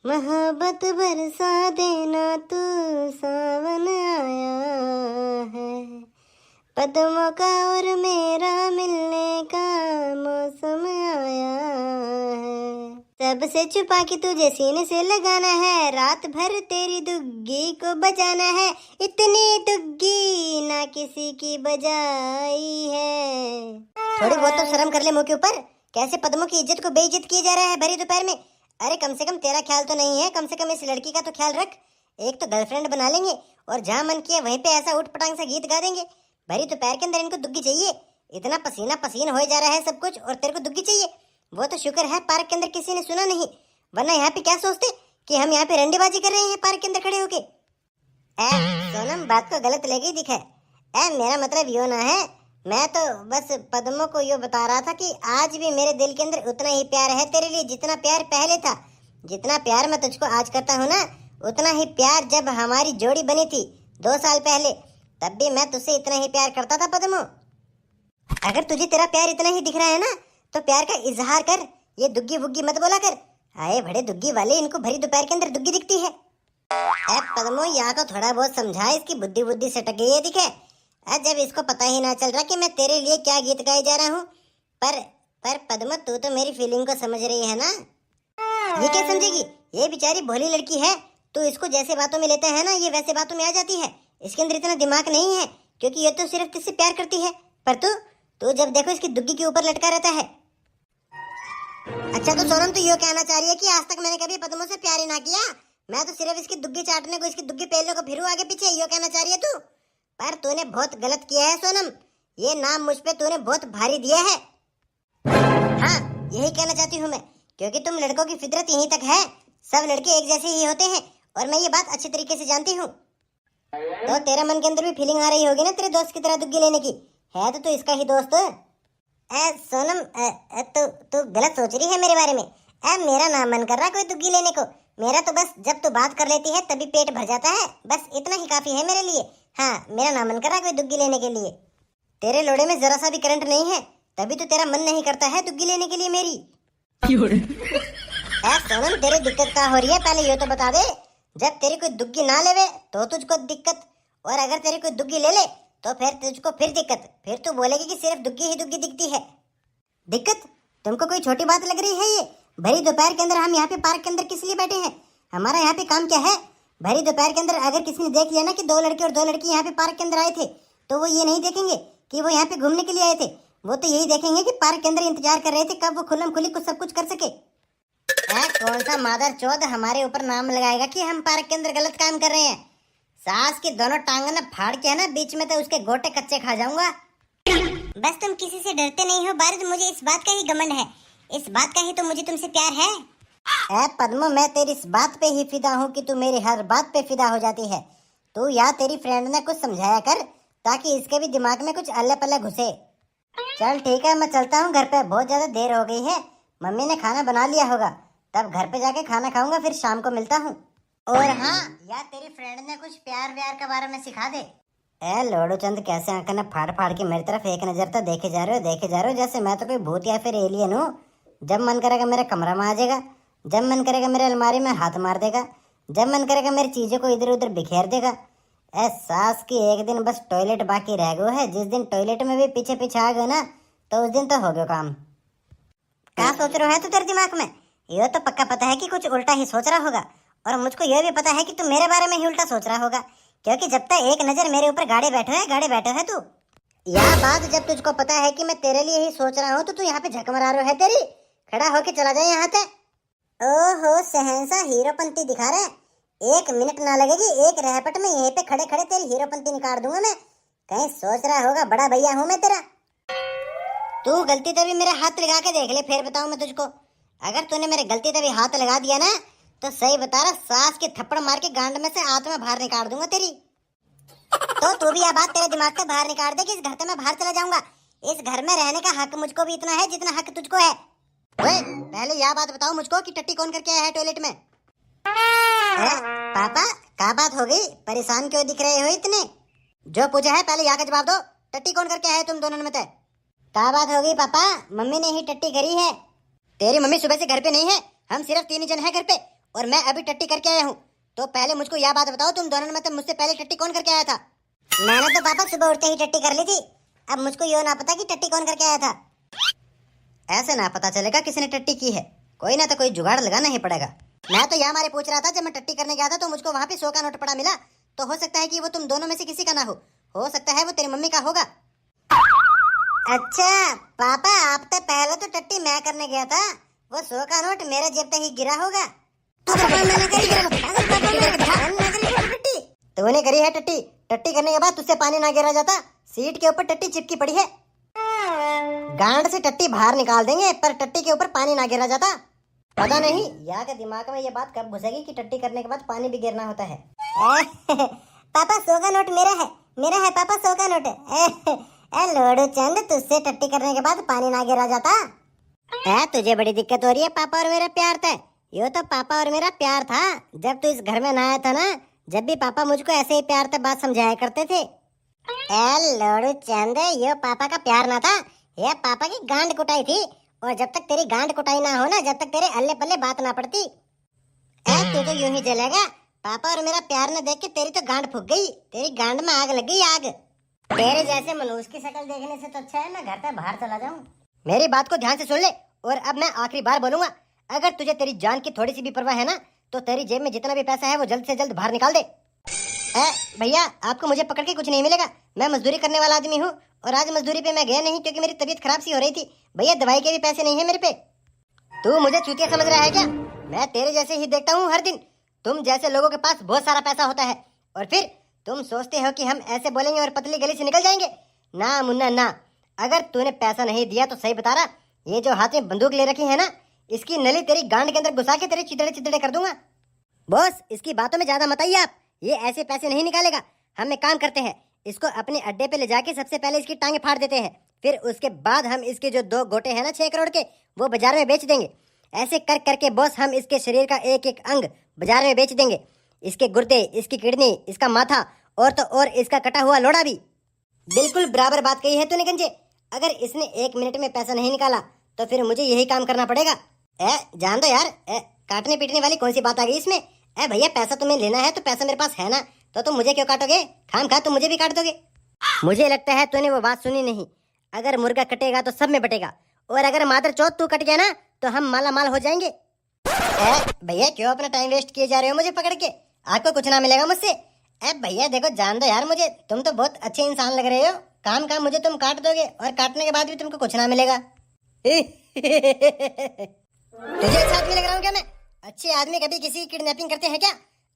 मोहब्बत बरसा देना तू, सावन आया है। कदमों का और मेरा मिलने का मौसम आया है। सबसे छुपा के तुझे सीने से लगाना है, रात भर तेरी दुग्गी को बजाना है। इतनी दुग्गी ना किसी की बजाई है। थोड़ी बहुत तो शर्म कर ले मुंह के ऊपर। कैसे पद्मों की इज्जत को बेइज्जत किया जा रहा है भरी दोपहर में। अरे कम से कम तेरा ख्याल तो नहीं है, कम से कम इस लड़की का तो ख्याल रख। एक तो गर्लफ्रेंड बना लेंगे और जहाँ मन किया वहीं पे ऐसा उठ पटांग सा गीत गा देंगे। भरी दोपहर के अंदर इनको दुग्गी चाहिए। इतना पसीना पसीन हो जा रहा है सब कुछ और तेरे को दुग्गी चाहिए। वो तो शुक्र है पार्क के अंदर किसी ने सुना नहीं, वरना यहाँ पे क्या सोचते कि हम यहाँ पे रंडीबाजी कर रहे हैं पार्क के अंदर खड़े होके। सोनम बात को गलत लेगी दिखा। मेरा मतलब यो ना है, मैं तो बस पद्मों को यो बता रहा था कि आज भी मेरे दिल के अंदर उतना ही प्यार है तेरे लिए जितना प्यार पहले था। जितना प्यार मैं तुझको आज करता हूँ ना, उतना ही प्यार जब हमारी जोड़ी बनी थी 2 साल पहले, तब भी मैं तुझसे इतना ही प्यार करता था पद्मो। अगर तुझे तेरा प्यार इतना ही दिख रहा है ना, तो प्यार का इजहार कर, ये दुग्गी वुग्गी मत बोला कर। आए बड़े दुग्गी वाले, इनको भरी दोपहर के अंदर दुग्गी दिखती है। पद्मो यहाँ को थोड़ा बहुत समझा, इसकी बुद्धि बुद्धि सटक गई है दिखे। जब इसको पता ही ना चल रहा कि मैं तेरे लिए क्या गीत गाए जा रहा हूँ। पर पद्मो तू तो मेरी फीलिंग को समझ रही है ना। ये क्या समझेगी, ये बेचारी भोली लड़की है। तू इसको जैसे बातों में लेता है ना, ये वैसे बातों में आ जाती है। इसके अंदर इतना दिमाग नहीं है, क्योंकि ये तो सिर्फ तुझसे प्यार करती है। पर तू जब देखो इसकी दुग्गी के ऊपर लटका रहता है। अच्छा तो सोनम तू ये कहना चाह रही है कि आज तक मैंने कभी पद्मों से प्यार ही ना किया, मैं तो सिर्फ इसकी दुग्गी चाटने को, इसकी दुग्गी पेलने को फिरू आगे पीछे, ये कहना चाह रही है तू। पर तूने बहुत गलत किया है सोनम, ये नाम मुझ पे तूने बहुत भारी दिया है। हाँ यही कहना चाहती हूँ मैं, क्योंकि तुम लड़कों की फितरत यहीं तक है। सब लड़के एक जैसे ही होते हैं और मैं ये बात अच्छी तरीके से जानती हूँ। तो तेरे मन के अंदर भी फीलिंग आ रही होगी ना तेरे दोस्त की तरह दुग्गी लेने की। है तो तू इसका ही दोस्त। सोनम तू गलत सोच रही है मेरे बारे में। मेरा ना मन कर रहा कोई दुग्गी लेने को। मेरा तो बस जब तू बात कर लेती है तभी पेट भर जाता है, बस इतना ही काफी है मेरे लिए। हाँ मेरा ना मन कर रहा कोई दुग्गी लेने के लिए। तेरे लोड़े में जरा सा भी करंट नहीं है, तभी तो तेरा मन नहीं करता है दुग्गी लेने के लिए मेरी। सोनम तेरी दिक्कत क्या हो रही है पहले ये तो बता दे। जब तेरी कोई दुग्गी ना लेवे तो तुझको दिक्कत, और अगर तेरी कोई दुग्गी ले ले तो फिर तुझको फिर दिक्कत। फिर तू बोलेगी कि सिर्फ दुग्गी ही दुग्गी दिखती है। दिक्कत तुमको कोई छोटी बात लग रही है ये? भरी दोपहर के अंदर हम यहाँ पे पार्क के अंदर किस लिए बैठे हैं? हमारा यहाँ पे काम क्या है? भरी दोपहर के अंदर अगर किसी ने देख लिया ना कि 2 लड़के और 2 लड़की यहाँ पे पार्क के अंदर आए थे, तो वो ये नहीं देखेंगे कि वो यहाँ पे घूमने के लिए आए थे। वो तो यही देखेंगे कि पार्क के अंदर इंतजार कर रहे थे कब वो खुल्लम खुली कुछ सब कुछ कर सके। कौन सा मादर चौध हमारे ऊपर नाम लगाएगा कि हम पार्क के अंदर गलत काम कर रहे हैं? सास की दोनों टांगों ने फाड़ के है ना बीच में, तो उसके गोटे कच्चे खा जाऊंगा। बस तुम किसी से डरते नहीं हो बारिश, मुझे इस बात का ही घमंड है। इस बात का ही तो मुझे तुमसे प्यार है। पद्मो मैं तेरी इस बात पे ही फिदा हूँ कि तू मेरी हर बात पे फिदा हो जाती है। तू या तेरी फ्रेंड ने कुछ समझाया कर ताकि इसके भी दिमाग में कुछ अल्ले पल्ले घुसे। चल ठीक है मैं चलता हूँ घर पे, बहुत ज्यादा देर हो गई है। मम्मी ने खाना बना लिया होगा, तब घर पे जाके खाना खाऊंगा, फिर शाम को मिलता हूँ। और हाँ या तेरी फ्रेंड ने कुछ प्यार व्यार के बारे में सिखा दे। लोडो चंद कैसे आंखें ने फाड़ फाड़ के मेरी तरफ एक नजर तो देखे जा रहे हो जैसे मैं तो कोई भूत या फिर एलियन हूँ। जब मन करेगा मेरे कमरा में आ जाएगा, जब मन करेगा मेरे अलमारी में हाथ मार देगा, जब मन करेगा मेरी चीजों को इधर उधर बिखेर देगा। सास की एक दिन बस टॉयलेट बाकी रह गया है, जिस दिन टॉयलेट में भी पीछे पीछे आ गए ना तो उस दिन तो हो गया काम। क्या सोच रहे हो तू तेरे दिमाग में? ये तो पक्का पता है कि कुछ उल्टा ही सोच रहा होगा, और मुझको यह भी पता है कि तू मेरे बारे में ही उल्टा सोच रहा होगा, क्योंकि जब तक एक नजर मेरे ऊपर गाड़े बैठे है तू। यह बात जब तुझको पता है कि मैं तेरे लिए ही सोच रहा हूँ तो तू यहाँ पे झक मरा रहा है तेरी। खड़ा होके चला जाए यहाँ से। ओहो सहनसा हीरोपंती दिखा रहा है। 1 मिनट ना लगेगी, एक रहपट में यहीं पे खड़े खड़े तेरी हीरोपंती निकाल दूंगा मैं। कहीं सोच रहा होगा बड़ा भैया हूँ मैं तेरा। तू गलती तभी मेरे हाथ लगा के देख ले, फिर बताऊं मैं तुझको। अगर तूने मेरे गलती तभी हाथ लगा दिया ना तो सही बता रहा, सास के थप्पड़ मार के गांड में से आत्मा बाहर निकाल दूंगा तेरी। तो तू भी यह बात तेरे दिमाग से बाहर निकाल दे कि इस घर से मैं बाहर चला जाऊंगा। इस घर में रहने का हक मुझको भी इतना है जितना हक तुझको है। पहले यह बात बताओ मुझको कि टट्टी कौन करके आया है टॉयलेट में? पापा क्या बात हो गई, परेशान क्यों दिख रहे हो इतने? जो पूछा है पहले यहाँ का जवाब दो, टट्टी कौन करके आया है तुम दोनों में? क्या बात हो गई पापा? मम्मी ने ही टट्टी करी है। तेरी मम्मी सुबह से घर पे नहीं है, हम सिर्फ 3 ही जन है घर पे, और मैं अभी टट्टी करके आया हूँ। तो पहले मुझको यह बात बताओ, तुम दोनों में मुझसे पहले टट्टी कौन करके आया था? मैंने तो पापा सुबह उठते ही टट्टी कर ली थी। अब मुझको यो ना पता कि टट्टी कौन करके आया था। ऐसे ना पता चलेगा किसने टट्टी की है, कोई ना तो कोई जुगाड़ लगाना ही पड़ेगा। मैं तो यह मारे पूछ रहा था, जब मैं टट्टी करने गया था तो मुझको वहाँ पे 100 का नोट पड़ा मिला, तो हो सकता है कि वो तुम दोनों में से किसी का ना हो सकता है वो तेरी मम्मी का होगा। अच्छा पापा, आप तो पहले तो टट्टी मैं करने गया था, वो 100 का नोट मेरे जेब पे ही गिरा होगा। तूने करी है टट्टी? टट्टी करने के बाद तुझसे पानी ना गिरा जाता? सीट के ऊपर टट्टी चिपकी पड़ी है, गांड से टट्टी बाहर निकाल देंगे, पर टट्टी के ऊपर पानी ना गिरा जाता। पता नहीं यहाँ के दिमाग में ये बात कब घुसेगी कि टट्टी करने के बाद पानी भी गिरना होता है। पापा 100 का नोट मेरा है पापा, 100 का नोट है। लोडू चंद, तुझसे टट्टी करने के बाद पानी ना गिरा जाता? तुझे बड़ी दिक्कत हो रही है पापा और मेरा प्यार था। यो तो पापा और मेरा प्यार था जब तू इस घर में ना आया था ना, जब भी पापा मुझको ऐसे ही प्यार से बात समझाया करते थे। लोडू चंद, यो पापा का प्यार ना था, ये पापा की गांड कुटाई थी। और जब तक तेरी गांड कुटाई ना हो ना, जब तक तेरे अल्ले पल्ले बात ना पड़ती, तू तो यूं ही जलेगा। पापा और मेरा प्यार न देख के तेरी तो गांड फूक गई, तेरी गांड में आग लग गई, आग। तेरे जैसे मनुष्य की शक्ल देखने से तो अच्छा है मैं घर से बाहर चला जाऊं। मेरी बात को ध्यान से सुन ले, और अब मैं आखिरी बार बोलूंगा, अगर तुझे तेरी जान की थोड़ी सी भी परवाह है ना, तो तेरी जेब में जितना भी पैसा है वो जल्द से जल्द बाहर निकाल दे। भैया, आपको मुझे पकड़ के कुछ नहीं मिलेगा, मैं मजदूरी करने वाला आदमी हूँ, और आज मजदूरी पे मैं गया नहीं क्योंकि मेरी तबीयत खराब सी हो रही थी। भैया, दवाई के भी पैसे नहीं है मेरे पे। तू मुझे चूतिया समझ रहा है क्या? मैं तेरे जैसे ही देखता हूँ हर दिन। तुम जैसे लोगों के पास बहुत सारा पैसा होता है, और फिर तुम सोचते हो कि हम ऐसे बोलेंगे और पतली गली से निकल जाएंगे। ना मुन्ना ना, अगर तूने पैसा नहीं दिया तो सही बता रहा, ये जो हाथ में बंदूक ले रखी है ना, इसकी नली तेरी गांड के अंदर घुसा के तेरे चिदड़े चिदड़े कर दूंगा। बॉस, इसकी बातों में ज्यादा मत आइए आप, ये ऐसे पैसे नहीं निकालेगा। हम एक काम करते हैं, इसको अपने अड्डे पे ले जाके सबसे पहले इसकी टांगे फाड़ देते हैं, फिर उसके बाद हम इसके जो 2 गोटे हैं ना 6 करोड़ के, वो बाजार में बेच देंगे। ऐसे कर करके बॉस हम इसके शरीर का एक एक अंग बाजार में बेच देंगे, इसके गुर्दे, इसकी किडनी, इसका माथा, और तो और इसका कटा हुआ लोड़ा भी। बिल्कुल बराबर बात कही है तूने गंजे। अगर इसने 1 मिनट में पैसा नहीं निकाला तो फिर मुझे यही काम करना पड़ेगा। जान दो यार, काटने पीटने वाली कौन सी बात आ गई इसमें? भैया, पैसा तुम्हें लेना है तो पैसा मेरे पास है ना, तो तुम मुझे क्यों काटोगे? खाम खा तुम मुझे भी काट दोगे। मुझे लगता है तूने वो बात सुनी नहीं। अगर मुर्गा कटेगा तो सब में बटेगा, और अगर मादर चौथ तू कट गया ना तो हम माला माल हो जाएंगे। भैया, क्यों अपना टाइम वेस्ट किए जा रहे हो मुझे पकड़ के? आपको कुछ ना मिलेगा मुझसे। भैया देखो, जान दो यार मुझे, तुम तो बहुत अच्छे इंसान लग रहे हो। काम काम मुझे तुम काट दोगे और काटने के बाद भी तुमको कुछ ना मिलेगा। तुझे अच्छा आदमी लग रहा हूँ क्या मैं? अच्छे आदमी कभी किसी की किडनैपिंग करते हैं क्या?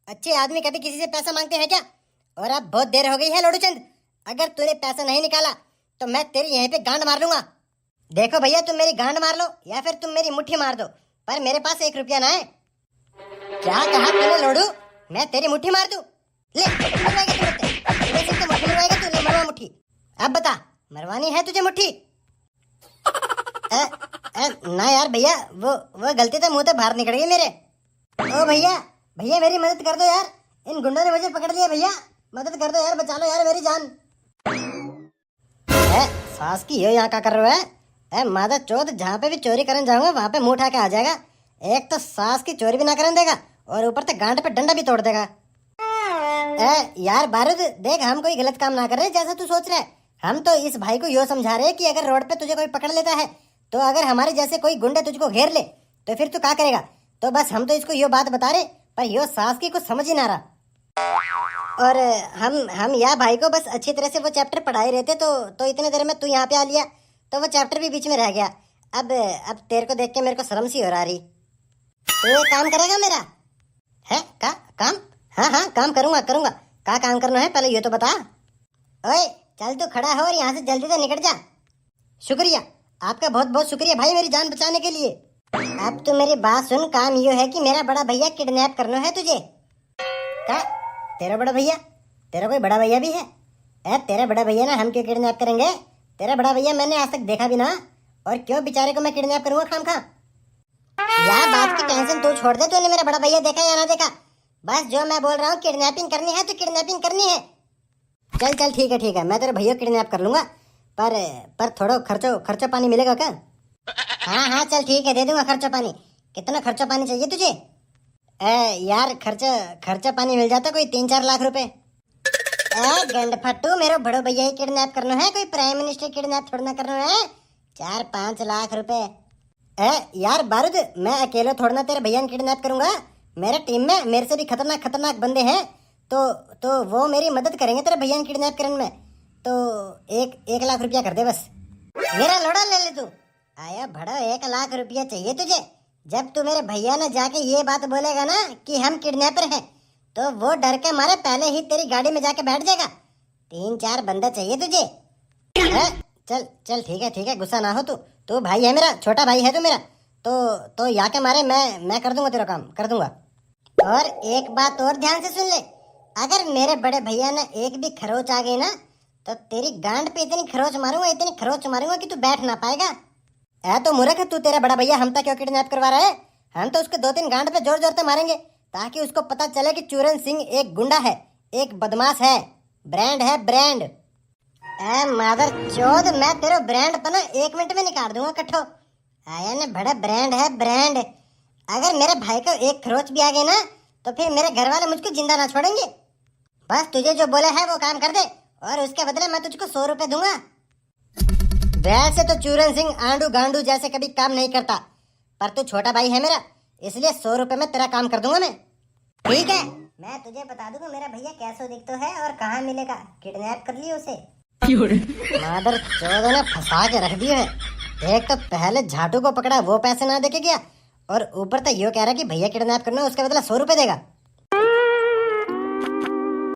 अच्छे आदमी कभी किसी से पैसा मांगते हैं क्या? और अब बहुत देर हो गई है लोडू चंद, अगर तूने पैसा नहीं निकाला तो मैं तेरी यहीं पे गांड मार लूंगा। देखो भैया, तुम मेरी गांड मार लो या फिर तुम मेरी मुट्ठी मार दो, पर मेरे पास 1 रुपया ना है। क्या कहा तूने लोडू? मैं तेरी मुट्ठी मार दूं? ले, मरवाएगा तू मुझसे? मरवाएगा तू? ले मरवा मुट्ठी। अब बता, मरवानी है तुझे मुट्ठी? ना यार भैया, वो गलती तो मुंह से बाहर निकल गई मेरे। ओ भैया, भैया मेरी मदद कर दो यार, इन गुंडों ने मुझे पकड़ लिया। भैया मदद कर दो यार, बचा लो यार मेरी जान। सास की ये यहाँ क्या कर रहे हो? मादा चौथ, जहाँ पे भी चोरी करने जाऊंगा वहाँ पे मुंह उठा के आ जाएगा। एक तो सास की चोरी भी ना करने देगा और ऊपर से गांड पे डंडा भी तोड़ देगा। यार बारूद देख, हम कोई गलत काम ना कर रहे जैसा तू सोच रहा है। हम तो इस भाई को यो समझा रहे कि अगर रोड पे तुझे कोई पकड़ लेता है, तो अगर हमारे जैसे कोई गुंडे तुझको घेर ले तो फिर तू क्या करेगा? तो बस हम तो इसको यो बात बता रहे, पर यो सास की कुछ समझ ही ना रहा। और हम या भाई को बस अच्छी तरह से वो चैप्टर पढ़ाए रहते, तो इतने देर में तू यहाँ पे आ लिया तो वो चैप्टर भी बीच में रह गया। अब तेरे को देख के मेरे को शर्म सी हो रही। तो ये काम करेगा मेरा? है काम? हाँ, काम करूंगा। क्या काम करना है पहले ये तो बता। ओए चल, तू खड़ा हो और यहाँ से जल्दी से निकल जा। शुक्रिया, आपका बहुत बहुत शुक्रिया भाई, मेरी जान बचाने के लिए। अब तू मेरी बात सुन, काम ये है कि मेरा बड़ा भैया किडनैप करना है तुझे। क्या? तेरा बड़ा भैया? तेरा कोई बड़ा भैया भी है? तेरा बड़ा भैया ना हम क्यों किडनैप करेंगे? तेरा बड़ा भैया मैंने आज तक देखा भी ना, और क्यों बेचारे को मैं किडनैप करूंगा खाम खा? यार बात की टेंशन तू छोड़ दे, तूने मेरा बड़ा भैया देखा या ना देखा? बस जो मैं बोल रहा हूँ, किडनैपिंग करनी है तो किडनैपिंग करनी है। चल ठीक है, मैं तेरे भैया किडनैप कर लूंगा, पर थोड़ा खर्चो पानी मिलेगा क्या? हाँ चल ठीक है, दे दूंगा खर्चा पानी। कितना खर्चा पानी चाहिए तुझे? यार खर्चा खर्चा पानी मिल जाता कोई 3-4 लाख रुपए। गंडफट्टू, मेरे बड़ो भैया ही किडनैप करना है, कोई प्राइम मिनिस्टर किडनैप थोड़ा ना करना है। 4-5 लाख रुपए। यार बारूद, मैं अकेले थोड़ा ना तेरे भैया ने किडनैप करूंगा। मेरे टीम में मेरे से भी खतरनाक खतरनाक बंदे हैं, तो वो मेरी मदद करेंगे तेरे भैया ने किडनैप करने में। तो 1 लाख रुपया कर दे बस। मेरा लोड़ा ले ले तू। आया भड़ो, 1 लाख रुपया चाहिए तुझे? जब तू मेरे भैया ने जाके ये बात बोलेगा ना कि हम किडनैपर हैं, तो वो डर के मारे पहले ही तेरी गाड़ी में जाके बैठ जाएगा। 3-4 बंदा चाहिए तुझे। चल चल ठीक है, गुस्सा ना हो तू भाई है मेरा, छोटा भाई है तू मेरा। तो या के मारे मैं कर दूंगा, तेरा काम कर दूंगा। और एक बात और ध्यान से सुन ले, अगर मेरे बड़े भैया ने एक भी खरोच आ गई ना, तो तेरी गांड पे इतनी खरोच मारूंगा कि तू बैठ ना पाएगा। तो मूर्ख तू, तेरा बड़ा भैया हम तक क्यों किडनैप करवा रहा है? हम तो उसके 2-3 गांड पे जोर जोर से मारेंगे, ताकि उसको पता चले कि चूरन सिंह एक गुंडा है, एक बदमाश है, ब्रांड है ब्रांड। मादर चौध, मैं तेरे ब्रांड पर ना 1 मिनट में निकाल दूंगा कट्ठो। आया ने बड़ा ब्रांड है ब्रांड। अगर मेरे भाई को एक खरोच भी आ गई ना, तो फिर मेरे घर वाले मुझको जिंदा ना छोड़ेंगे। बस तुझे जो बोला है वो काम कर दे, और उसके बदले मैं तुझको 100 रुपए दूंगा। वैसे तो चूरन सिंह आंडू गांडू जैसे कभी काम नहीं करता, पर तू छोटा भाई है मेरा, इसलिए 100 रुपए में तेरा काम कर दूंगा मैं। ठीक है, मैं तुझे बता दूंगा मेरा भैया कैसे दिखता है और कहाँ मिलेगा। किडनैप कर लियो उसे। मादर चौदह ने फंसा के रख दिया है। एक तो पहले झाटू को पकड़ा, वो पैसे ना देके गया, और ऊपर तो यो कह रहा कि भैया किडनैप करना, उसके बदला 100 रुपए देगा।